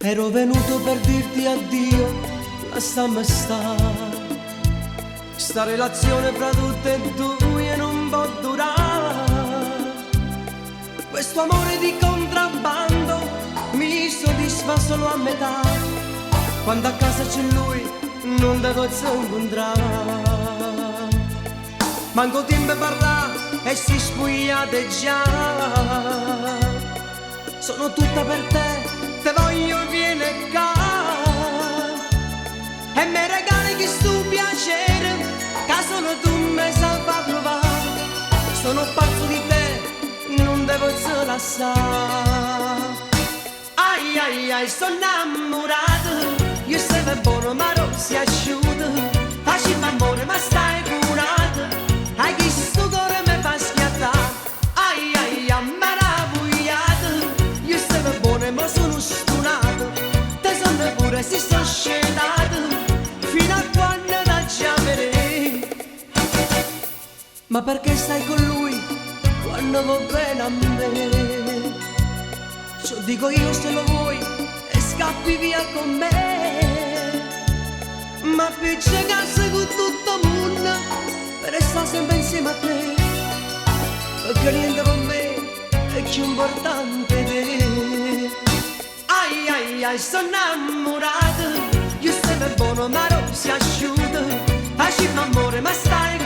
Ero venuto per dirti addio, lasciami stare. Sta relazione fra tutte e due non può durare. Questo amore di contrabbando mi soddisfa solo a metà. Quando a casa c'è lui non devo incontrare. Manco tempo per parlare e si spugliate già. Sono tutta per te voglio viene qua. E mi regali questo piacere, che solo tu mi sai far provare. Sono pazzo di te, non devo lasciare. Ai ai ai, sono innamorato. Io sei buono ma non si asciuga. Facciamo amore ma stai curato. Hai questo cuore mi fa schiattare. Ai ai ai, meravigliato. Io sei buono ma sono stunato. Te sono pure si sono scedato. Fino a quando da già vedere. Ma perché stai con lui quando va bene a me? Ciò dico io se lo vuoi e scappi via con me. Ma piccia casa con tutto il mondo per stare sempre insieme a te. Perché niente con me è più importante di te. Ai ai ai, sono innamorato. Io sei buono ma non si asciuga. Facciamo amore ma stai